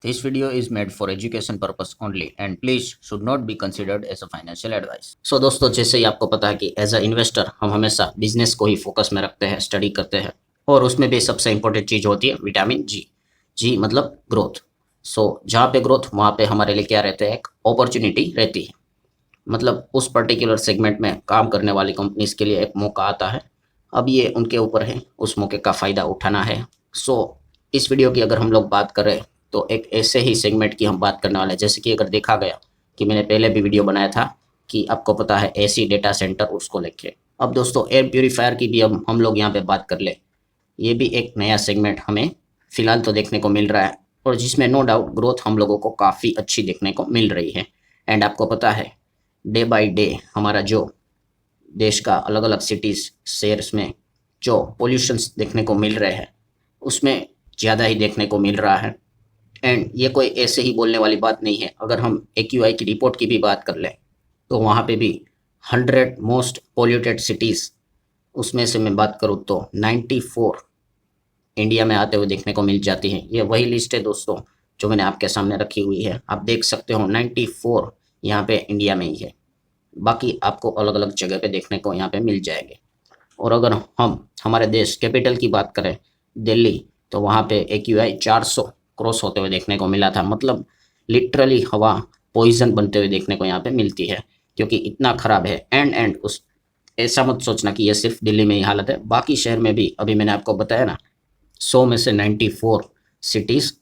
This video is made for education purpose only and please should not be considered as a financial advice. So दोस्तों, जैसे ही आपको पता है कि as a investor हम हमेशा बिजनेस को ही फोकस में रखते हैं, स्टडी करते हैं और उसमें भी सबसे इंपॉर्टेंट चीज़ होती है विटामिन जी। जी मतलब ग्रोथ। सो जहाँ पे ग्रोथ वहाँ पे हमारे लिए क्या रहता है, एक अपॉर्चुनिटी रहती है। मतलब उस पर्टिकुलर सेगमेंट में काम करने वाली कंपनीज के लिए एक मौका आता है। अब ये उनके ऊपर है उस मौके का फ़ायदा उठाना है। सो इस वीडियो की अगर हम लोग बात करें तो एक ऐसे ही सेगमेंट की हम बात करने वाले हैं, जैसे कि अगर देखा गया कि मैंने पहले भी वीडियो बनाया था कि आपको पता है एसी डेटा सेंटर, उसको लेके। अब दोस्तों एयर प्योरीफायर की भी अब हम लोग यहाँ पे बात कर ले। ये भी एक नया सेगमेंट हमें फिलहाल तो देखने को मिल रहा है और जिसमें नो डाउट ग्रोथ हम लोगों को काफ़ी अच्छी देखने को मिल रही है। एंड आपको पता है डे बाय डे हमारा जो देश का अलग अलग सिटीज़ शहर्स में जो पोल्यूशंस देखने को मिल रहे हैं उसमें ज़्यादा ही देखने को मिल रहा है। एंड ये कोई ऐसे ही बोलने वाली बात नहीं है। अगर हम AQI की रिपोर्ट की भी बात कर लें तो वहाँ पे भी 100 मोस्ट पोल्यूटेड सिटीज़, उसमें से मैं बात करूँ तो 94 इंडिया में आते हुए देखने को मिल जाती हैं। ये वही लिस्ट है दोस्तों जो मैंने आपके सामने रखी हुई है। आप देख सकते हो 94 यहाँ पे इंडिया में ही है, बाकी आपको अलग अलग जगह पे देखने को यहाँ पे मिल जाएंगे। और अगर हम हमारे देश कैपिटल की बात करें दिल्ली, तो वहाँ पे AQI 400 क्रॉस होते हुए देखने को मिला था। मतलब लिटरली हवा पॉइजन बनते हुए देखने को यहाँ पे मिलती है, क्योंकि इतना ख़राब है। एंड उस ऐसा मत सोचना कि ये सिर्फ दिल्ली में ही हालत है, बाकी शहर में भी। अभी मैंने आपको बताया ना 100 में से 94 सिटीज़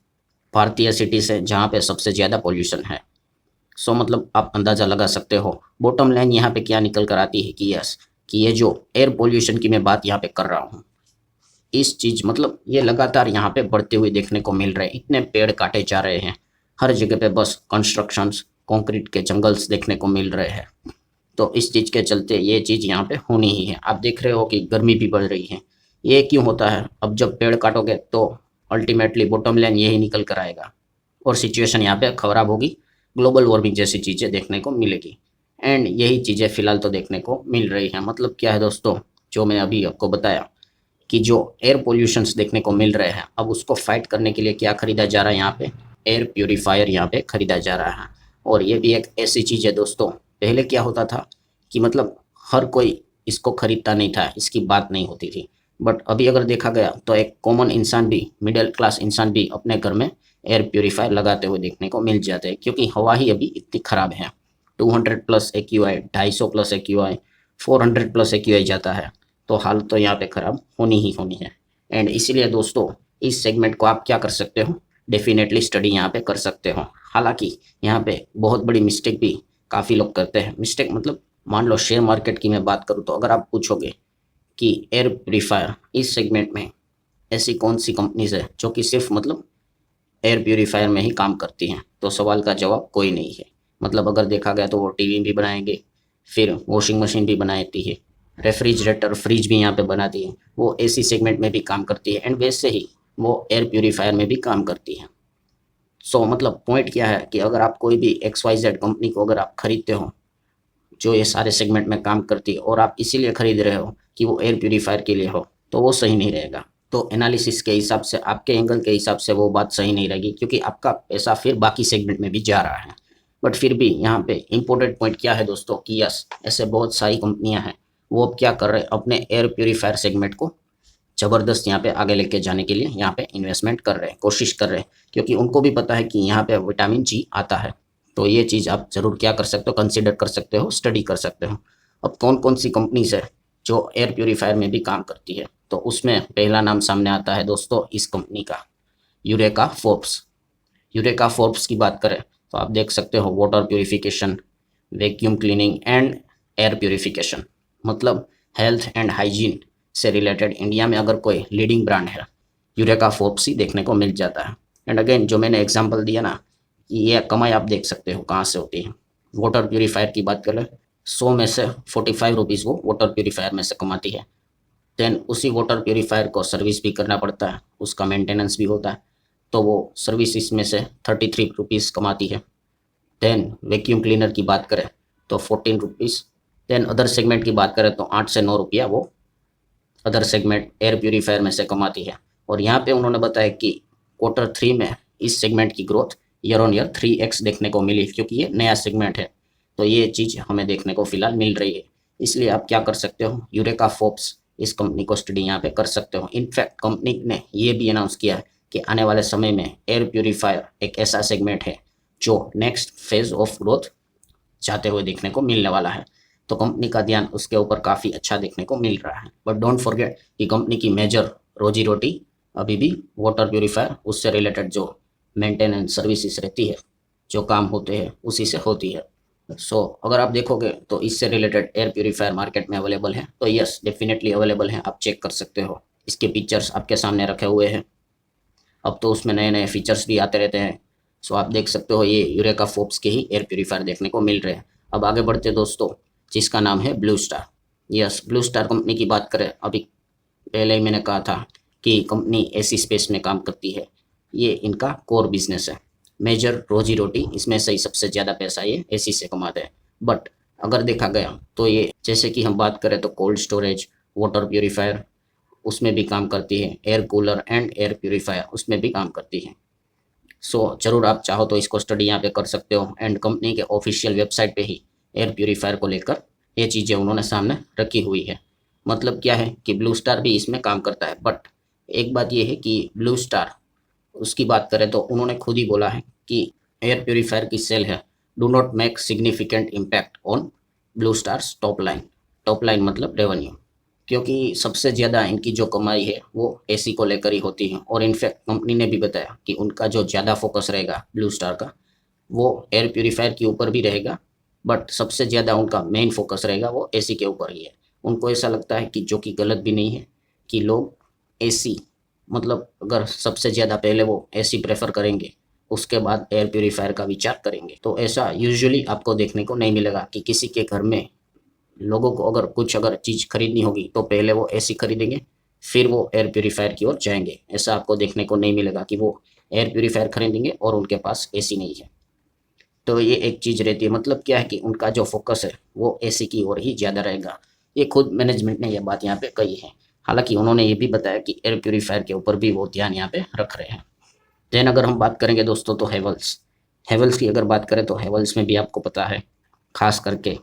भारतीय सिटीज़ है जहाँ पे सबसे ज़्यादा पॉल्यूशन है। सो मतलब आप अंदाज़ा लगा सकते हो बॉटम लाइन यहाँ पे क्या निकल कर आती है कि यस, कि ये जो एयर पोल्यूशन की मैं बात यहाँ पे कर रहा हूँ, इस चीज़ मतलब ये लगातार यहाँ पे बढ़ते हुए देखने को मिल रहे हैं। इतने पेड़ काटे जा रहे हैं, हर जगह पे बस कंस्ट्रक्शंस, कंक्रीट के जंगल्स देखने को मिल रहे हैं। तो इस चीज़ के चलते ये चीज़ यहाँ पे होनी ही है। आप देख रहे हो कि गर्मी भी बढ़ रही है। ये क्यों होता है? अब जब पेड़ काटोगे तो अल्टीमेटली बॉटम लाइन यही निकल कर आएगा और सिचुएशन यहाँ पे ख़राब होगी। ग्लोबल वार्मिंग जैसी चीज़ें देखने को मिलेगी। एंड यही चीज़ें फ़िलहाल तो देखने को मिल रही हैं। मतलब क्या है दोस्तों, जो मैं अभी आपको बताया कि जो एयर पोल्यूशंस देखने को मिल रहे हैं, अब उसको फाइट करने के लिए क्या खरीदा जा रहा है यहाँ पे, एयर प्योरीफायर यहाँ पे खरीदा जा रहा है। और ये भी एक ऐसी चीज़ है दोस्तों, पहले क्या होता था कि मतलब हर कोई इसको खरीदता नहीं था, इसकी बात नहीं होती थी। बट अभी अगर देखा गया तो एक कॉमन इंसान भी, मिडिल क्लास इंसान भी अपने घर में एयर प्योरीफायर लगाते हुए देखने को मिल जाते हैं, क्योंकि हवा ही अभी इतनी ख़राब है। 200 plus AQI, 250 plus AQI, 400 plus AQI जाता है, तो हाल तो यहाँ पे ख़राब होनी ही होनी है। एंड इसीलिए दोस्तों इस सेगमेंट को आप क्या कर सकते हो, डेफिनेटली स्टडी यहाँ पे कर सकते हो। हालांकि यहाँ पे बहुत बड़ी मिस्टेक भी काफ़ी लोग करते हैं। मिस्टेक मतलब मान लो शेयर मार्केट की मैं बात करूँ तो अगर आप पूछोगे कि एयर प्योरीफायर इस सेगमेंट में ऐसी कौन सी कंपनीज है जो कि सिर्फ मतलब एयर प्योरीफायर में ही काम करती हैं, तो सवाल का जवाब कोई नहीं है। मतलब अगर देखा गया तो वो टीवी भी बनाएंगे, फिर वॉशिंग मशीन भी बनाती है, रेफ्रिजरेटर फ्रिज भी यहाँ पे बनाती है, वो एसी सेगमेंट में भी काम करती है। एंड वैसे ही वो एयर प्योरीफायर में भी काम करती है। सो मतलब पॉइंट क्या है कि अगर आप कोई भी XYZ कंपनी को अगर आप खरीदते हो जो ये सारे सेगमेंट में काम करती है और आप इसीलिए खरीद रहे हो कि वो एयर प्योरीफायर के लिए हो, तो वो सही नहीं रहेगा। तो एनालिसिस के हिसाब से, आपके एंगल के हिसाब से वो बात सही नहीं रहेगी, क्योंकि आपका पैसा फिर बाकी सेगमेंट में भी जा रहा है। बट फिर भी यहाँ पे इम्पोर्टेंट पॉइंट क्या है दोस्तों कि यस, ऐसे बहुत सारी कंपनियां हैं, वो अब क्या कर रहे हैं, अपने एयर प्योरीफायर सेगमेंट को ज़बरदस्त यहाँ पे आगे लेके जाने के लिए यहाँ पे इन्वेस्टमेंट कर रहे हैं, कोशिश कर रहे हैं, क्योंकि उनको भी पता है कि यहाँ पे विटामिन जी आता है। तो ये चीज़ आप ज़रूर क्या कर सकते हो, कंसिडर कर सकते हो, स्टडी कर सकते हो। अब कौन कौन सी कंपनीज है जो एयर प्योरीफायर में भी काम करती है, तो उसमें पहला नाम सामने आता है दोस्तों इस कंपनी का, यूरेका फोर्ब्स। यूरेका फोर्ब्स की बात करें तो आप देख सकते हो water purification, vacuum cleaning and air purification, मतलब हेल्थ एंड हाइजीन से रिलेटेड इंडिया में अगर कोई लीडिंग ब्रांड है, यूरेका फोर्ब्स ही देखने को मिल जाता है। एंड अगेन जो मैंने एग्जांपल दिया ना, कि ये कमाई आप देख सकते हो कहाँ से होती है। वाटर प्योरीफायर की बात करें, 100 में से 45 रुपीज़ वो वाटर प्योरीफायर में से कमाती है। देन उसी वाटर प्योरीफायर को सर्विस भी करना पड़ता है, उसका मेंटेनेंस भी होता है, तो वो सर्विस इसमें से 33 रुपीज़ कमाती है। देन वैक्यूम क्लीनर की बात करें तो 14 रुपीज़। देन अदर सेगमेंट की बात करें तो 8 से 9 रुपया वो अदर सेगमेंट एयर प्योरीफायर में से कमाती है। और यहाँ पे उन्होंने बताया कि Q3 में इस सेगमेंट की growth year on year 3x देखने को मिली, क्योंकि ये नया सेगमेंट है। तो ये चीज़ हमें देखने को फिलहाल मिल रही है। इसलिए आप क्या कर सकते हो, यूरेका फोर्ब्स इस कंपनी को स्टडी यहाँ पे कर सकते हो। इनफैक्ट कंपनी ने ये भी अनाउंस किया है कि आने वाले समय में एयर प्योरीफायर एक ऐसा सेगमेंट है जो नेक्स्ट फेज ऑफ ग्रोथ जाते हुए देखने को मिलने वाला है। तो कंपनी का ध्यान उसके ऊपर काफ़ी अच्छा देखने को मिल रहा है। बट डोंट फॉरगेट कि कंपनी की मेजर रोजी रोटी अभी भी वाटर प्योरीफायर, उससे रिलेटेड जो मेंटेनेंस सर्विसेज रहती है, जो काम होते हैं, उसी से होती है। अगर आप देखोगे तो इससे रिलेटेड एयर प्योरीफायर मार्केट में अवेलेबल है, तो यस डेफिनेटली अवेलेबल है, आप चेक कर सकते हो। इसके फीचर्स आपके सामने रखे हुए हैं। अब तो उसमें नए नए फीचर्स भी आते रहते हैं। आप देख सकते हो ये यूरेका फोर्ब्स के ही एयर प्योरीफायर देखने को मिल रहे हैं। अब आगे बढ़ते दोस्तों, जिसका नाम है blue star. Yes, blue star company की बात करें, अभी पहले ही मैंने कहा था कि कंपनी एसी स्पेस में काम करती है। ये इनका कोर बिजनेस है, मेजर रोजी रोटी इसमें से ही सबसे ज़्यादा पैसा ये एसी से कमाते हैं। बट अगर देखा गया तो ये, जैसे कि हम बात करें तो कोल्ड स्टोरेज, वाटर प्योरीफायर उसमें भी काम करती है, air cooler and air purifier उसमें भी काम करती है। ज़रूर आप चाहो तो इसको स्टडी यहाँ पे कर सकते हो। एंड कंपनी के ऑफिशियल वेबसाइट पे ही एयर प्योरीफायर को लेकर ये चीज़ें उन्होंने सामने रखी हुई है। मतलब क्या है कि ब्लू स्टार भी इसमें काम करता है। बट एक बात ये है कि ब्लू स्टार, उसकी बात करें तो उन्होंने खुद ही बोला है कि एयर प्योरीफायर की सेल है do not make significant impact on blue stars top line. Top line मतलब रेवेन्यू, क्योंकि सबसे ज़्यादा इनकी जो कमाई है वो एसी को लेकर ही होती है। और इनफैक्ट कंपनी ने भी बताया कि उनका जो ज़्यादा फोकस रहेगा ब्लू स्टार का, वो एयर प्योरीफायर के ऊपर भी रहेगा, बट सबसे ज़्यादा उनका मेन फोकस रहेगा वो एसी के ऊपर ही है। उनको ऐसा लगता है कि, जो कि गलत भी नहीं है, कि लोग एसी, मतलब अगर सबसे ज़्यादा पहले वो एसी प्रेफर करेंगे, उसके बाद एयर प्योरीफायर का विचार करेंगे। तो ऐसा यूजुअली आपको देखने को नहीं मिलेगा कि किसी के घर में लोगों को अगर चीज़ खरीदनी होगी तो पहले वो एसी खरीदेंगे, फिर वो एयर प्योरीफायर की ओर जाएंगे। ऐसा आपको देखने को नहीं मिलेगा कि वो एयर प्योरीफायर खरीदेंगे और उनके पास एसी नहीं है। तो ये एक चीज़ रहती है। मतलब क्या है कि उनका जो फोकस है वो एसी की ओर ही ज़्यादा रहेगा। ये खुद मैनेजमेंट ने यह बात यहाँ पे कही है। हालांकि उन्होंने ये भी बताया कि एयर प्योरीफायर के ऊपर भी वो ध्यान यहाँ पे रख रहे हैं। देन अगर हम बात करेंगे दोस्तों तो हेवल्स की अगर बात करें तो हेवल्स में भी आपको पता है, खास करके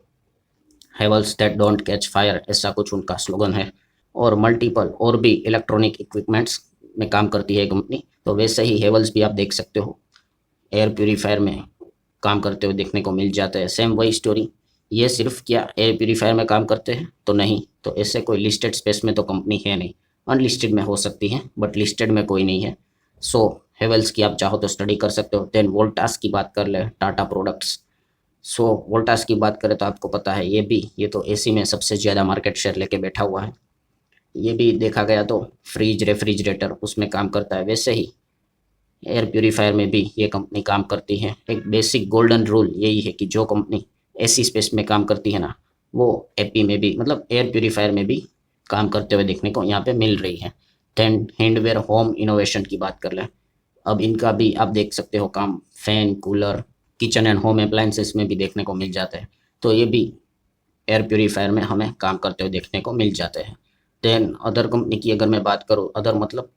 Havells that don't catch fire, ऐसा कुछ उनका स्लोगन है। और मल्टीपल और भी इलेक्ट्रॉनिक इक्विपमेंट्स में काम करती है कंपनी। तो वैसे ही हेवल्स भी आप देख सकते हो एयर प्योरीफायर में काम करते हुए देखने को मिल जाता है। सेम वही स्टोरी, ये सिर्फ क्या एयर प्योरीफायर में काम करते हैं तो नहीं, तो ऐसे कोई लिस्टेड स्पेस में तो कंपनी है नहीं। अनलिस्टेड में हो सकती है, बट लिस्टेड में कोई नहीं है। हेवल्स की आप चाहो तो स्टडी कर सकते हो। देन वोल्टास की बात कर ले, टाटा प्रोडक्ट्स। वोल्टास की बात करें तो आपको पता है ये तो एसी में सबसे ज़्यादा मार्केट शेयर लेके बैठा हुआ है। ये भी देखा गया तो फ्रिज, रेफ्रिजरेटर उसमें काम करता है। वैसे ही एयर प्योरीफायर में भी ये कंपनी काम करती है। एक बेसिक गोल्डन रूल यही है कि जो कंपनी एसी स्पेस में काम करती है ना, वो एपी में भी, मतलब एयर प्योरीफायर में भी काम करते हुए देखने को यहाँ पे मिल रही है। देन हैंडवेयर होम इनोवेशन की बात कर लें, अब इनका भी आप देख सकते हो काम fan, cooler, kitchen and home appliances में भी देखने को मिल जाते हैं। तो ये भी एयर प्योरीफायर में हमें काम करते हुए देखने को मिल जाते हैं। देन अदर कंपनी की अगर मैं बात करूँ, अदर मतलब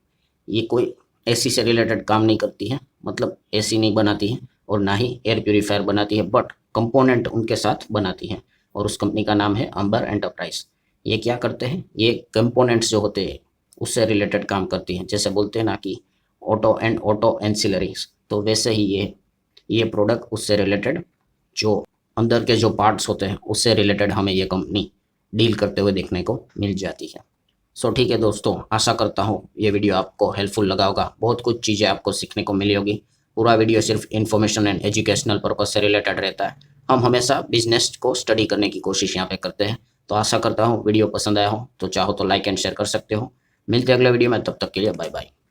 ये कोई एसी से रिलेटेड काम नहीं करती है, मतलब एसी नहीं बनाती है और ना ही एयर प्योरीफायर बनाती है, बट कंपोनेंट उनके साथ बनाती है। और उस कंपनी का नाम है अंबर एंटरप्राइज। ये क्या करते हैं, ये कंपोनेंट्स जो होते हैं उससे रिलेटेड काम करती हैं। जैसे बोलते हैं ना कि ऑटो एंसिलरीज, तो वैसे ही ये प्रोडक्ट उससे रिलेटेड, जो अंदर के जो पार्ट्स होते हैं उससे रिलेटेड हमें ये कंपनी डील करते हुए देखने को मिल जाती है। ठीक है दोस्तों, आशा करता हूँ ये वीडियो आपको हेल्पफुल लगा होगा। बहुत कुछ चीज़ें आपको सीखने को मिली होगी। पूरा वीडियो सिर्फ इन्फॉर्मेशन एंड एजुकेशनल पर्पज से रिलेटेड रहता है। हम हमेशा बिजनेस को स्टडी करने की कोशिश यहाँ पे करते हैं। तो आशा करता हूँ वीडियो पसंद आया हो, तो चाहो तो लाइक एंड शेयर कर सकते हो। मिलते हैं अगले वीडियो में, तब तक के लिए बाय बाय।